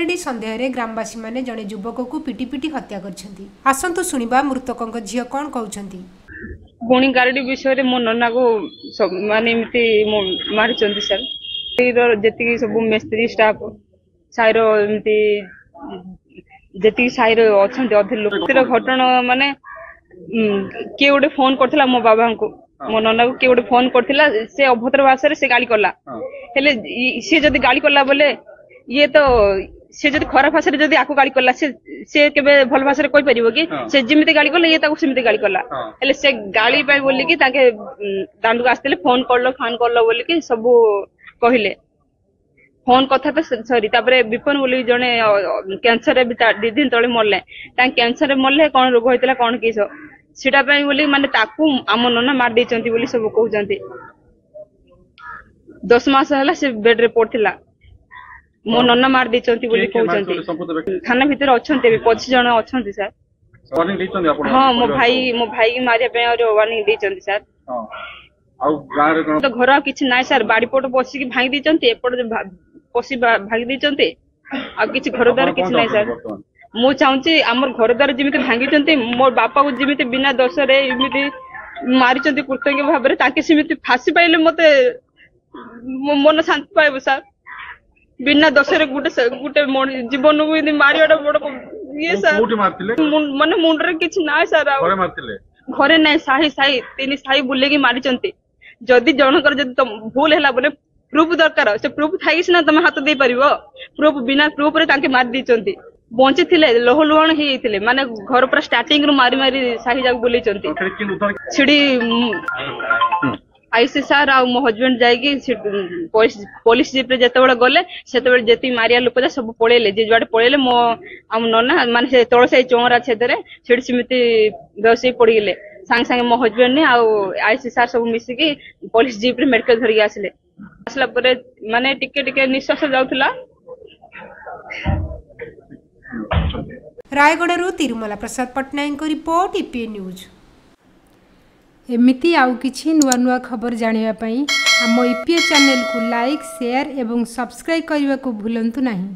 गारेडी सन्देह रे ग्रामवासी माने जड़े युवक को पिटी पिटी हत्या करछंती। आसंतु सुनिबा मृतकक झियो कोन कहउछंती। गुणी गारेडी विषय रे मो नन्ना को माने एमती मारी चंदी सर जेति सब मिस्त्री स्टाफ साइरो एमती जेति साइरो अछंती अधे लोक घटना माने के गोटे फोन करथिला मो बाबा को मो नन्ना को के गोटे फोन करथिला से अभद्र भाषा रे से गाली करला हेले से जदी गाली करला बोले ये तो से जदी खराब भाषा रे जदी आको गाली करला से केबे भल भाषा रे कहि परिबो कि से जिमिति गाली करला ये ताको सिमिति गाली करला हेले से गाली पाई बोली कि ताके दांडू आस्तेले फोन करलो बोली कि सब कहिले फोन कथा तो सॉरी तापरे विपन बोली जने कैंसर रे दी दिन तळे मरले ता कैंसर रे मरले कोन रोग होइतला कोन किसो सेटा पाई बोली माने ताकू आम नन्ना मार देचंती बोली सब कहउचंती 10 मास हला से बेड रे पड़थिला मो नन्ना मार देचंती बोली कहउचंती थाना भीतर अछंती 25 जण अछंती सर वार्निंग देचंती आपण हां मो भाई की मारिया पे और वार्निंग देचंती सर हां आउ गां रे कोन तो घर किछ नाय सर बाड़ी पोट बसी की भांगी देचंती एपड पसी भागी देचंती आ किछ घर द्वार किछ नाय सर मु चाहूची हमर घर द्वार जिमिति भांगी चंती मोर बापा को जिमिति बिना दोष रे इमिति मारी चंती कृतज्ञ भाबरे ताके सिमिति फांसी पाइले मते मन शांति पाइबो सर बिना दोष रे गुटे जीवन को इदि मारियाडा बड़ ये सर कोठी मारतिले माने मुंड रे किछ नाय सर घरे मारतिले घरे नाय साही तीन साही बुले की मारी चंती जदी जनकर जदी भूल हैला बोले प्रूफ दरकार से प्रूफ थाई सिना तमे हाथ दे परिबो प्रूफ बिना प्रूफ रे ताके मार दी चंती बंची थिले लोह लुहाण ही थिले माने घर पर स्टार्टिंग रु मारी मारी साही जाग बुले चंती छिड़ी आईसी सर आ मो हस्बैंड जाईकी पुलिस जीप रे जते बेले गले सेते बेले जेती मारिया लोक सब पळेले जे जुआडे पळेले मो हम नन्ना माने से तळ से चोंगरा छेदरे छिड़ी सिमिति बेसी पड़ी गेले सांग सांग मो हस्बैंड ने आ आईसी सर सब मिसी की पुलिस जीप रे मेडिकल धरि आसले आसला परे माने टिके टिके निश्वास जाउथला। रायगढ़ तिरुमला प्रसाद पट्टनायक रिपोर्ट ईपीए न्यूज। एमिती आउ किछि नुआ नुआ खबर जानिबा पई हम ईपीए चैनल को लाइक शेयर एवं सब्सक्राइब करने को भूलंतु नहीं।